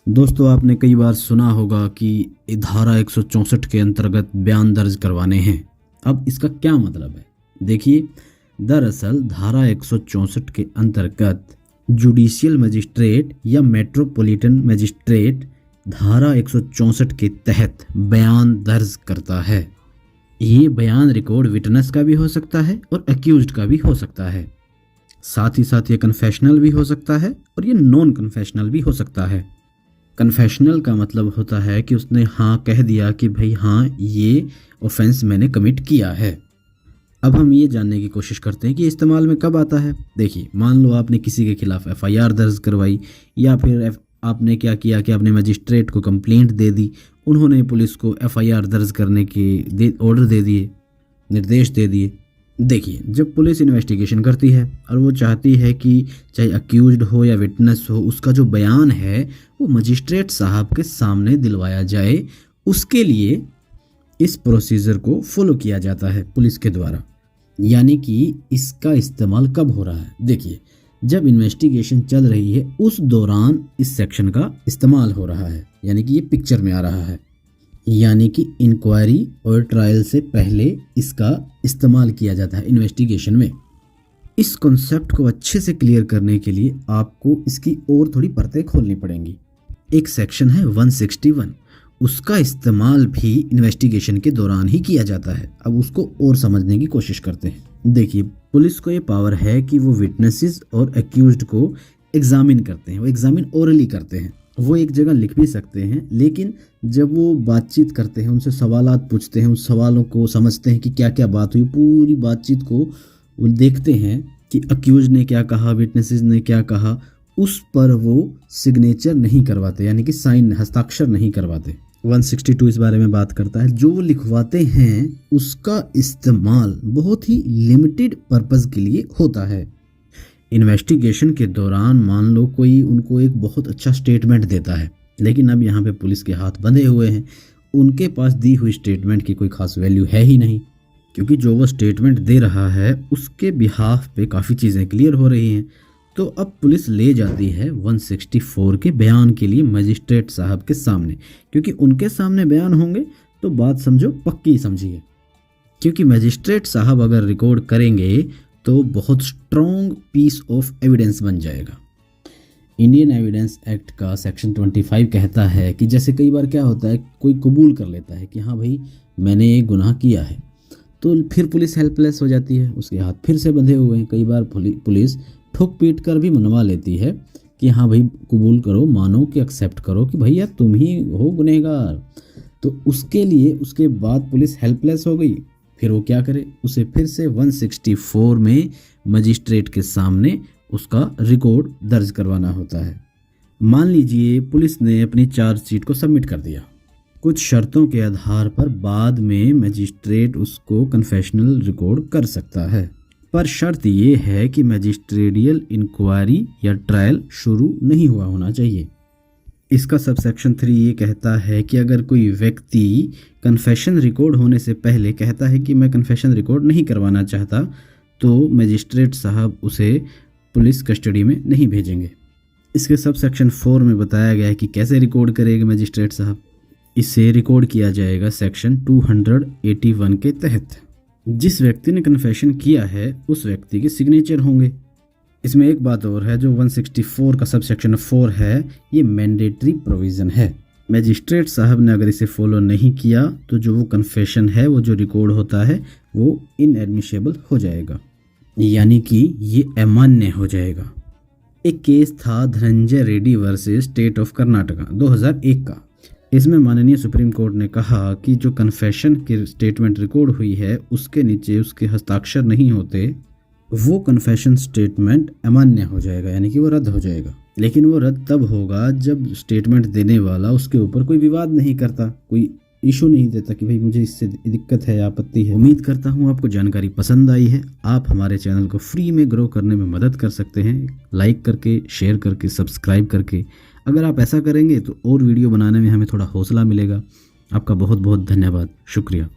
दोस्तों, आपने कई बार सुना होगा कि धारा 164 के अंतर्गत बयान दर्ज करवाने हैं। अब इसका क्या मतलब है? देखिए, दरअसल धारा 164 के अंतर्गत जुडिशियल मजिस्ट्रेट या मेट्रोपॉलिटन मजिस्ट्रेट धारा 164 के तहत बयान दर्ज करता है। ये बयान रिकॉर्ड विटनेस का भी हो सकता है और अक्यूज्ड का भी हो सकता है। साथ ही साथ ये कन्फेशनल भी हो सकता है और ये नॉन कन्फेशनल भी हो सकता है। कन्फेशनल का मतलब होता है कि उसने हाँ कह दिया कि भाई हाँ, ये ऑफेंस मैंने कमिट किया है। अब हम ये जानने की कोशिश करते हैं कि इस्तेमाल में कब आता है। देखिए, मान लो आपने किसी के खिलाफ एफआईआर दर्ज करवाई या फिर आपने क्या किया कि आपने मजिस्ट्रेट को कंप्लेंट दे दी, उन्होंने पुलिस को एफआईआर दर्ज करने के ऑर्डर दे दिए, निर्देश दे दिए। देखिए, जब पुलिस इन्वेस्टिगेशन करती है और वो चाहती है कि चाहे अक्यूज्ड हो या विटनेस हो, उसका जो बयान है वो मजिस्ट्रेट साहब के सामने दिलवाया जाए, उसके लिए इस प्रोसीजर को फॉलो किया जाता है पुलिस के द्वारा। यानी कि इसका इस्तेमाल कब हो रहा है? देखिए, जब इन्वेस्टिगेशन चल रही है उस दौरान इस सेक्शन का इस्तेमाल हो रहा है, यानी कि ये पिक्चर में आ रहा है। यानी कि इंक्वायरी और ट्रायल से पहले इसका इस्तेमाल किया जाता है इन्वेस्टिगेशन में। इस कॉन्सेप्ट को अच्छे से क्लियर करने के लिए आपको इसकी और थोड़ी परतें खोलनी पड़ेंगी। एक सेक्शन है 161, उसका इस्तेमाल भी इन्वेस्टिगेशन के दौरान ही किया जाता है। अब उसको और समझने की कोशिश करते हैं। देखिए, पुलिस को ये पावर है कि वो विटनेसेस और अक्यूज्ड को एग्जामिन करते हैं, वो एग्जामिन ओरली करते हैं। वो एक जगह लिख भी सकते हैं, लेकिन जब वो बातचीत करते हैं, उनसे सवालात पूछते हैं, उस सवालों को समझते हैं कि क्या क्या बात हुई, पूरी बातचीत को वो देखते हैं कि अक्यूज ने क्या कहा, विटनेसेस ने क्या कहा, उस पर वो सिग्नेचर नहीं करवाते, यानी कि साइन, हस्ताक्षर नहीं करवाते। 162 इस बारे में बात करता है। जो वो लिखवाते हैं उसका इस्तेमाल बहुत ही लिमिटेड पर्पस के लिए होता है। इन्वेस्टिगेशन के दौरान मान लो कोई उनको एक बहुत अच्छा स्टेटमेंट देता है, लेकिन अब यहाँ पे पुलिस के हाथ बंधे हुए हैं, उनके पास दी हुई स्टेटमेंट की कोई खास वैल्यू है ही नहीं, क्योंकि जो वो स्टेटमेंट दे रहा है उसके बिहाफ पे काफ़ी चीज़ें क्लियर हो रही हैं। तो अब पुलिस ले जाती है 164 के बयान के लिए मजिस्ट्रेट साहब के सामने, क्योंकि उनके सामने बयान होंगे तो बात समझो पक्की समझिए। क्योंकि मजिस्ट्रेट साहब अगर रिकॉर्ड करेंगे तो बहुत स्ट्रॉन्ग पीस ऑफ एविडेंस बन जाएगा। इंडियन एविडेंस एक्ट का सेक्शन 25 कहता है कि जैसे कई बार क्या होता है, कोई कबूल कर लेता है कि हाँ भाई मैंने ये गुनाह किया है, तो फिर पुलिस हेल्पलेस हो जाती है, उसके हाथ फिर से बंधे हुए हैं। कई बार पुलिस ठोक पीट कर भी मनवा लेती है कि हाँ भाई कबूल करो, मानो कि एक्सेप्ट करो कि भैया तुम ही हो गुनहगार। तो उसके लिए उसके बाद पुलिस हेल्पलेस हो गई, फिर वो क्या करे, उसे फिर से 164 में मजिस्ट्रेट के सामने उसका रिकॉर्ड दर्ज करवाना होता है। मान लीजिए पुलिस ने अपनी चार्जशीट को सबमिट कर दिया, कुछ शर्तों के आधार पर बाद में मजिस्ट्रेट उसको कन्फेशनल रिकॉर्ड कर सकता है, पर शर्त ये है कि मजिस्ट्रेडियल इंक्वायरी या ट्रायल शुरू नहीं हुआ होना चाहिए। इसका सब सेक्शन 3 ये कहता है कि अगर कोई व्यक्ति कन्फेशन रिकॉर्ड होने से पहले कहता है कि मैं कन्फेशन रिकॉर्ड नहीं करवाना चाहता, तो मजिस्ट्रेट साहब उसे पुलिस कस्टडी में नहीं भेजेंगे। इसके सब सेक्शन 4 में बताया गया है कि कैसे रिकॉर्ड करेंगे मजिस्ट्रेट साहब। इसे रिकॉर्ड किया जाएगा सेक्शन 281 के तहत। जिस व्यक्ति ने कन्फेशन किया है उस व्यक्ति के सिग्नेचर होंगे। इसमें एक बात और है, जो 164 का सब सेक्शन 4 है, ये मैंडेटरी प्रोविज़न है। मैजिस्ट्रेट साहब ने अगर इसे फॉलो नहीं किया तो जो वो कन्फेशन है, वो जो रिकॉर्ड होता है, वो इनएडमिशेबल हो जाएगा, यानी कि ये अमान्य हो जाएगा। एक केस था Dhananjay Reddy versus state of Karnataka 2001 का। इसमें माननीय सुप्रीम कोर्ट ने कहा कि जो कन्फेशन की स्टेटमेंट रिकॉर्ड हुई है उसके नीचे उसके हस्ताक्षर नहीं होते, वो कन्फेशन स्टेटमेंट अमान्य हो जाएगा, यानी कि वो रद्द हो जाएगा। लेकिन वो रद्द तब होगा जब स्टेटमेंट देने वाला उसके ऊपर कोई विवाद नहीं करता, कोई इशू नहीं देता कि भाई मुझे इससे दिक्कत है, आपत्ति है। उम्मीद करता हूँ आपको जानकारी पसंद आई है। आप हमारे चैनल को फ्री में ग्रो करने में मदद कर सकते हैं, लाइक करके, शेयर करके, सब्सक्राइब करके। अगर आप ऐसा करेंगे तो और वीडियो बनाने में हमें थोड़ा हौसला मिलेगा। आपका बहुत बहुत धन्यवाद, शुक्रिया।